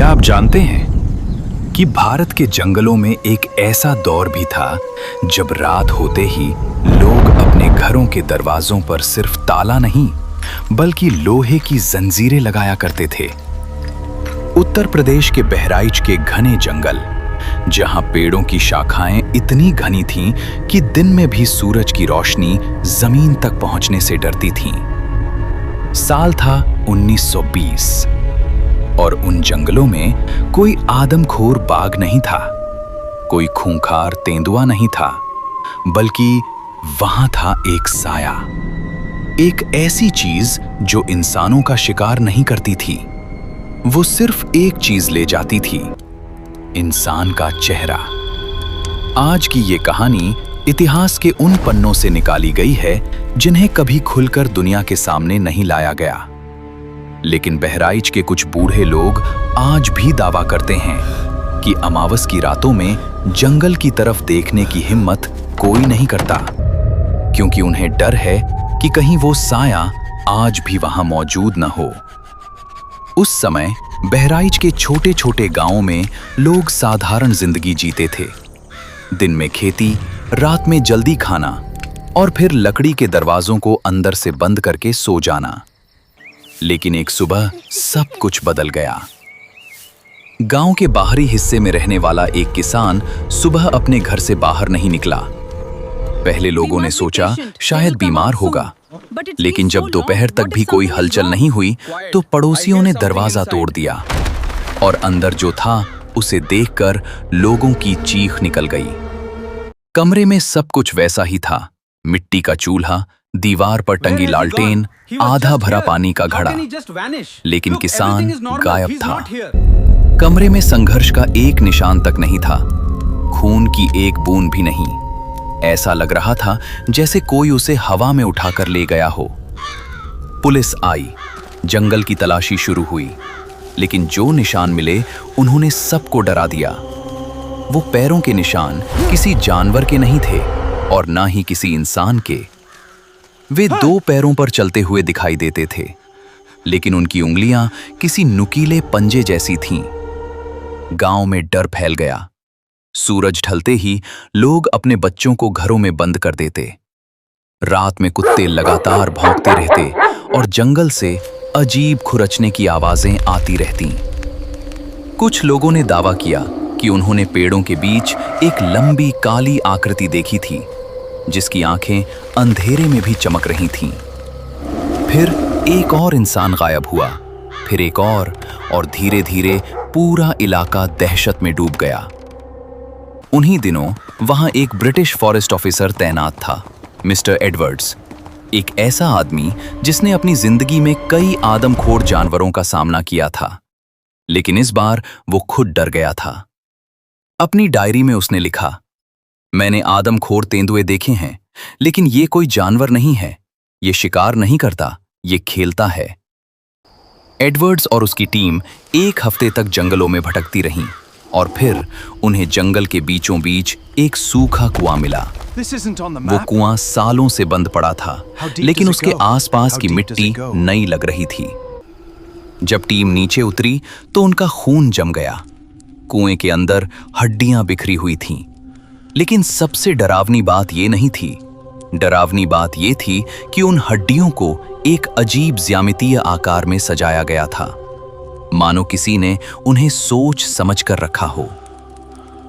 क्या आप जानते हैं कि भारत के जंगलों में एक ऐसा दौर भी था जब रात होते ही लोग अपने घरों के दरवाजों पर सिर्फ ताला नहीं बल्कि लोहे की जंजीरें लगाया करते थे। उत्तर प्रदेश के बहराइच के घने जंगल, जहां पेड़ों की शाखाएं इतनी घनी थीं कि दिन में भी सूरज की रोशनी जमीन तक पहुंचने से डरती थीं। साल था 1920 और उन जंगलों में कोई आदमखोर बाघ नहीं था, कोई खूंखार तेंदुआ नहीं था, बल्कि वहां था एक साया, एक ऐसी चीज जो इंसानों का शिकार नहीं करती थी। वो सिर्फ एक चीज ले जाती थी, इंसान का चेहरा। आज की ये कहानी इतिहास के उन पन्नों से निकाली गई है जिन्हें कभी खुलकर दुनिया के सामने नहीं लाया गया। लेकिन बहराइच के कुछ बूढ़े लोग आज भी दावा करते हैं कि अमावस की रातों में जंगल की तरफ देखने की हिम्मत कोई नहीं करता, क्योंकि उन्हें डर है कि कहीं वो साया आज भी वहां मौजूद न हो। उस समय बहराइच के छोटे छोटे गांवों में लोग साधारण जिंदगी जीते थे। दिन में खेती, रात में जल्दी खाना और फिर लकड़ी के दरवाजों को अंदर से बंद करके सो जाना। लेकिन एक सुबह सब कुछ बदल गया। गांव के बाहरी हिस्से में रहने वाला एक किसान सुबह अपने घर से बाहर नहीं निकला। पहले लोगों ने सोचा शायद बीमार होगा, लेकिन जब दोपहर तक भी कोई हलचल नहीं हुई तो पड़ोसियों ने दरवाजा तोड़ दिया और अंदर जो था उसे देखकर लोगों की चीख निकल गई। कमरे में सब कुछ वैसा ही था, मिट्टी का चूल्हा, दीवार पर टंगी लालटेन, आधा भरा पानी का घड़ा, लेकिन किसान गायब था। कमरे में संघर्ष का एक निशान तक नहीं था, खून की एक बूंद भी नहीं। ऐसा लग रहा था जैसे कोई उसे हवा में उठाकर ले गया हो। पुलिस आई, जंगल की तलाशी शुरू हुई, लेकिन जो निशान मिले उन्होंने सबको डरा दिया। वो पैरों के निशान किसी जानवर के नहीं थे और ना ही किसी इंसान के। वे दो पैरों पर चलते हुए दिखाई देते थे, लेकिन उनकी उंगलियां किसी नुकीले पंजे जैसी थीं। गांव में डर फैल गया। सूरज ढलते ही लोग अपने बच्चों को घरों में बंद कर देते। रात में कुत्ते लगातार भौंकते रहते और जंगल से अजीब खुरचने की आवाजें आती रहतीं। कुछ लोगों ने दावा किया कि उन्होंने पेड़ों के बीच एक लंबी काली आकृति देखी थी, जिसकी आंखें अंधेरे में भी चमक रही थीं। फिर एक और इंसान गायब हुआ, फिर एक और धीरे धीरे पूरा इलाका दहशत में डूब गया। उन्हीं दिनों वहां एक ब्रिटिश फॉरेस्ट ऑफिसर तैनात था, मिस्टर एडवर्ड्स, एक ऐसा आदमी जिसने अपनी जिंदगी में कई आदमखोर जानवरों का सामना किया था, लेकिन इस बार वो खुद डर गया था। अपनी डायरी में उसने लिखा, मैंने आदमखोर तेंदुए देखे हैं, लेकिन ये कोई जानवर नहीं है, ये शिकार नहीं करता, ये खेलता है। एडवर्ड्स और उसकी टीम एक हफ्ते तक जंगलों में भटकती रहीं और फिर उन्हें जंगल के बीचों बीच एक सूखा कुआं मिला। वो कुआं सालों से बंद पड़ा था, लेकिन उसके आसपास की मिट्टी नई लग रही थी। जब टीम नीचे उतरी तो उनका खून जम गया। कुएं के अंदर हड्डियां बिखरी हुई थीं। लेकिन सबसे डरावनी बात ये नहीं थी। डरावनी बात ये थी कि उन हड्डियों को एक अजीब ज्यामितीय आकार में सजाया गया था, मानो किसी ने उन्हें सोच समझ कर रखा हो।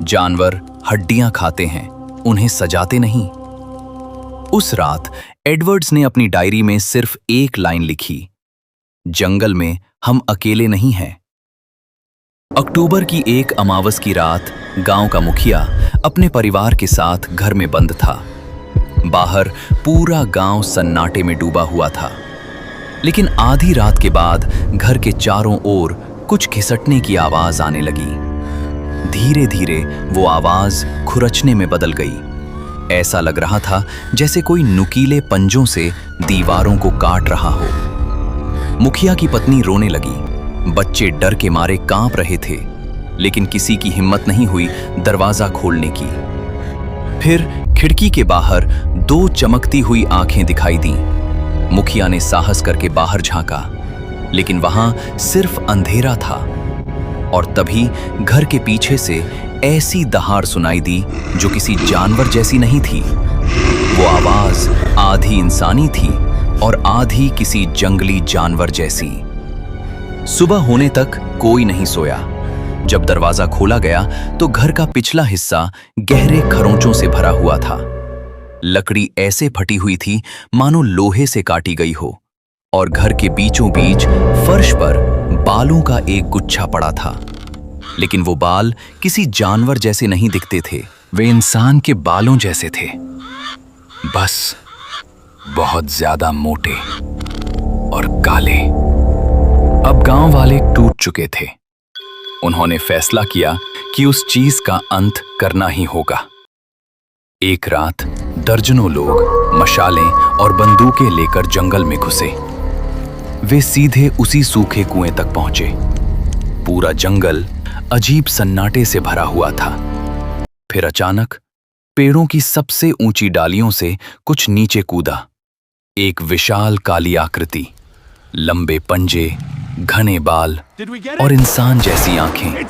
जानवर हड्डियां खाते हैं, उन्हें सजाते नहीं। उस रात एडवर्ड्स ने अपनी डायरी में सिर्फ एक लाइन लिखी, जंगल में हम अकेले नहीं हैं। अक्टूबर की एक अमावस की रात गांव का मुखिया अपने परिवार के साथ घर में बंद था। बाहर पूरा गांव सन्नाटे में डूबा हुआ था, लेकिन आधी रात के बाद घर के चारों ओर कुछ खिसकने की आवाज आने लगी। धीरे धीरे वो आवाज खुरचने में बदल गई। ऐसा लग रहा था जैसे कोई नुकीले पंजों से दीवारों को काट रहा हो। मुखिया की पत्नी रोने लगी, बच्चे डर के मारे कांप रहे थे, लेकिन किसी की हिम्मत नहीं हुई दरवाजा खोलने की। फिर खिड़की के बाहर दो चमकती हुई आंखें दिखाई दीं। मुखिया ने साहस करके बाहर झांका, लेकिन वहां सिर्फ अंधेरा था। और तभी घर के पीछे से ऐसी दहाड़ सुनाई दी जो किसी जानवर जैसी नहीं थी। वो आवाज आधी इंसानी थी और आधी किसी जंगली जानवर जैसी। सुबह होने तक कोई नहीं सोया। जब दरवाजा खोला गया तो घर का पिछला हिस्सा गहरे खरोंचों से भरा हुआ था। लकड़ी ऐसे फटी हुई थी मानो लोहे से काटी गई हो, और घर के बीचों बीच फर्श पर बालों का एक गुच्छा पड़ा था। लेकिन वो बाल किसी जानवर जैसे नहीं दिखते थे, वे इंसान के बालों जैसे थे, बस बहुत ज्यादा मोटे और काले। अब गांव वाले टूट चुके थे। उन्होंने फैसला किया कि उस चीज का अंत करना ही होगा। एक रात दर्जनों लोग मशालें और बंदूकें लेकर जंगल में घुसे। वे सीधे उसी सूखे कुएं तक पहुंचे। पूरा जंगल अजीब सन्नाटे से भरा हुआ था। फिर अचानक पेड़ों की सबसे ऊंची डालियों से कुछ नीचे कूदा। एक विशाल काली आकृति, लंबे पंजे, घने बाल और इंसान जैसी आंखें।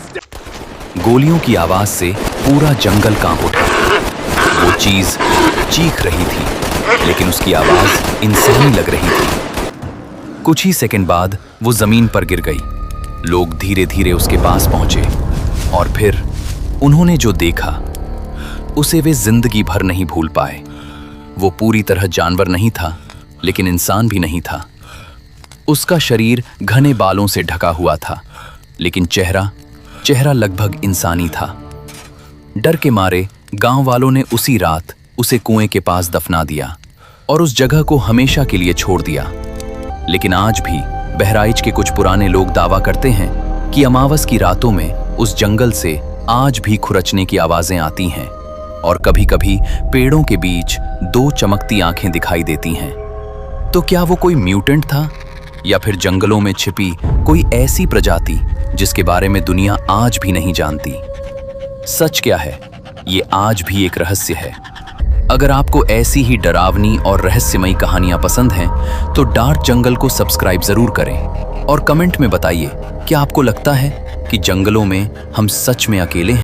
गोलियों की आवाज से पूरा जंगल कांप उठा। वो चीज चीख रही थी, लेकिन उसकी आवाज इंसानी लग रही थी। कुछ ही सेकंड बाद वो जमीन पर गिर गई। लोग धीरे धीरे उसके पास पहुंचे और फिर उन्होंने जो देखा उसे वे जिंदगी भर नहीं भूल पाए। वो पूरी तरह जानवर नहीं था, लेकिन इंसान भी नहीं था। उसका शरीर घने बालों से ढका हुआ था, लेकिन चेहरा लगभग इंसानी था। डर के मारे गांव वालों ने उसी रात उसे कुएं के पास दफना दिया और उस जगह को हमेशा के लिए छोड़ दिया। लेकिन आज भी बहराइच के कुछ पुराने लोग दावा करते हैं कि अमावस की रातों में उस जंगल से आज भी खुरचने की आवाजें आती हैं और कभी-कभी पेड़ों के बीच दो चमकती आंखें दिखाई देती हैं। तो क्या वो कोई म्यूटेंट था, या फिर जंगलों में छिपी कोई ऐसी प्रजाति जिसके बारे में दुनिया आज भी नहीं जानती? सच क्या है, ये आज भी एक रहस्य है। अगर आपको ऐसी ही डरावनी और रहस्यमयी कहानियां पसंद हैं, तो डार्क जंगल को सब्सक्राइब जरूर करें और कमेंट में बताइए, क्या आपको लगता है कि जंगलों में हम सच में अकेले हैं?